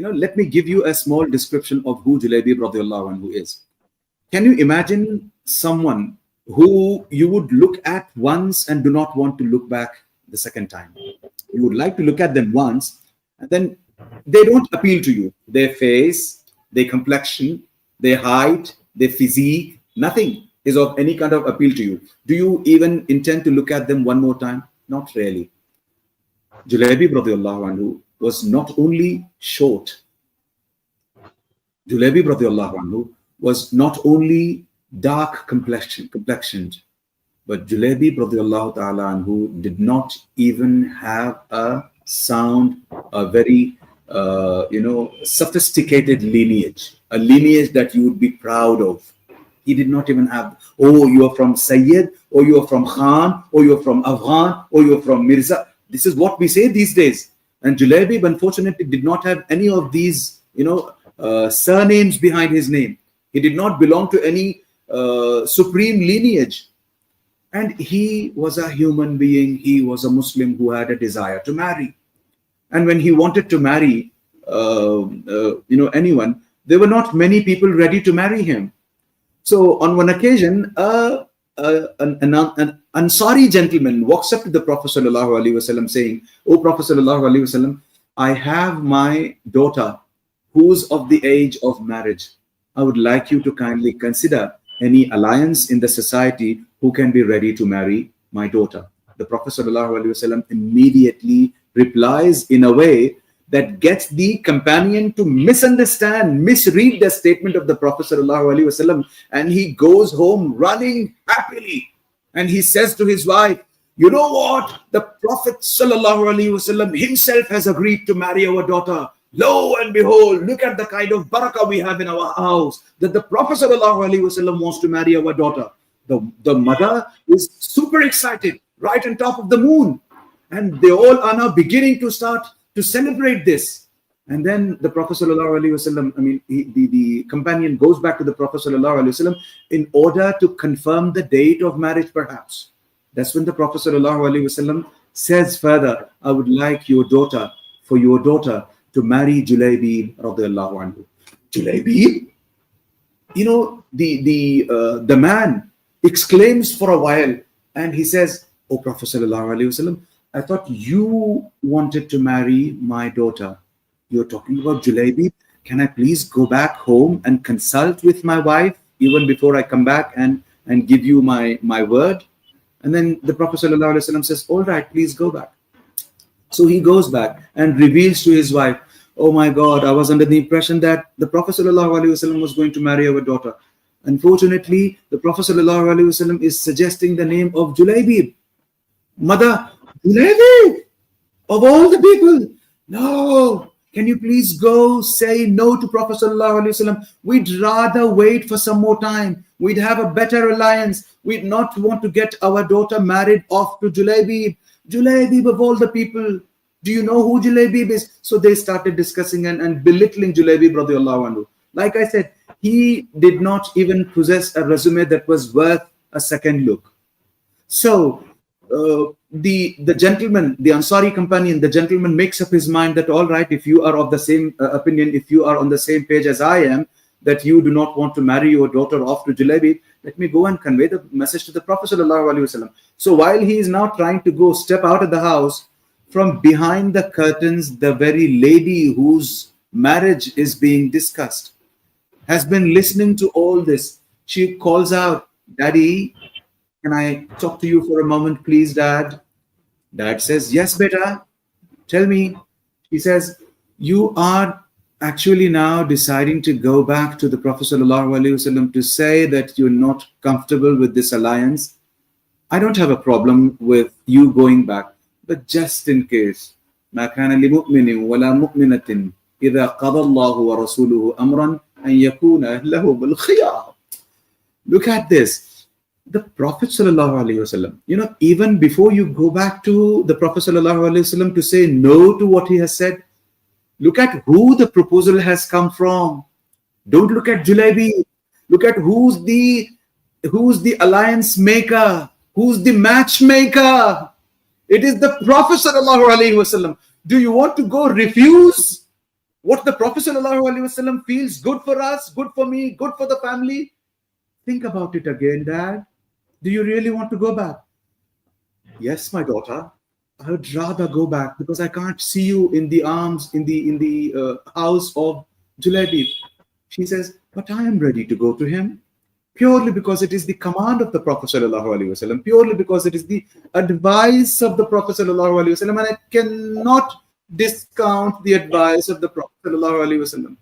let me give you a small description of who Julaybi radiallahu anhu is. Can you imagine someone who you would look at once and do not want to look back the second time? You would like to look at them once, and then they don't appeal to you. Their face, their complexion, their height, their physique, nothing is of any kind of appeal to you. Do you even intend to look at them one more time? Not really. Julaybi radiallahu anhu was not only short. Julaybi radiallahu anhu was not only dark complexioned, but Julaybi radiallahu ta'ala anhu did not even have a sound, a very sophisticated lineage, a lineage that you would be proud of. He did not even have, oh, you are from Sayyid, or you are from Khan, or you are from Afghan, or you are from Mirza. This is what we say these days. And Julaybi, unfortunately, did not have any of these, surnames behind his name. He did not belong to any supreme lineage. And he was a human being. He was a Muslim who had a desire to marry. And when he wanted to marry, anyone, there were not many people ready to marry him. So on one occasion, an Ansari gentleman walks up to the Prophet ﷺ saying, "O Prophet ﷺ, I have my daughter who's of the age of marriage. I would like you to kindly consider any alliance in the society who can be ready to marry my daughter." The Prophet ﷺ immediately replies in a way that gets the companion to misread the statement of the Prophet ﷺ, and he goes home running happily. And he says to his wife, "You know what? The Prophet ﷺ himself has agreed to marry our daughter. Lo and behold, look at the kind of barakah we have in our house, that the Prophet ﷺ wants to marry our daughter." The mother is super excited, right on top of the moon. And they all are now beginning to start to celebrate this. And then the Prophet ﷺ, the companion goes back to the Prophet ﷺ in order to confirm the date of marriage, perhaps. That's when the Prophet ﷺ says further, "I would like your daughter to marry Julaybi radiallahu anhu." Julaybi, the man exclaims for a while, and he says, "O Prophet ﷺ, I thought you wanted to marry my daughter. You're talking about Julaybi. Can I please go back home and consult with my wife even before I come back and give you my word?" And then the Prophet ﷺ says, "All right, please go back." So he goes back and reveals to his wife, "Oh my God, I was under the impression that the Prophet ﷺ was going to marry our daughter. Unfortunately, the Prophet ﷺ is suggesting the name of Julaybi." "Mother, Julaybi, of all the people, no. Can you please go say no to Prophet ﷺ? We'd rather wait for some more time. We'd have a better alliance. We'd not want to get our daughter married off to Julaybi. Julaybi of all the people. Do you know who Julaybi is?" So they started discussing and belittling Julaybi radiallahu anhu. Like I said, he did not even possess a resume that was worth a second look. So the gentleman, the Ansari companion, the gentleman makes up his mind that, all right, if you are of the same opinion, if you are on the same page as I am, that you do not want to marry your daughter off to Julaybi, let me go and convey the message to the Prophet ﷺ. So while he is now trying to go step out of the house, from behind the curtains, the very lady whose marriage is being discussed has been listening to all this. She calls out, "Daddy, can I talk to you for a moment, please, Dad?" Dad says, "Yes, beta. Tell me." He says, "You are actually now deciding to go back to the Prophet ﷺ to say that you're not comfortable with this alliance. I don't have a problem with you going back, but just in case, ما كان لمؤمن ولا مؤمنة إذا قضى الله ورسوله أمرا أن يكون له بالخيار." Look at this. The Prophet ﷺ, even before you go back to the Prophet ﷺ to say no to what he has said, look at who the proposal has come from. Don't look at Julaybi. Look at who's the alliance maker, who's the matchmaker. It is the Prophet ﷺ. Do you want to go refuse What the Prophet ﷺ feels good for us, good for me, good for the family. Think about it again, Dad. Do you really want to go back? Yes, my daughter. I would rather go back because I can't see you in the arms, in the house of Jalebi. She says, but I am ready to go to him purely because it is the command of the Prophet ﷺ, purely because it is the advice of the Prophet ﷺ, and I cannot discount the advice of the Prophet ﷺ.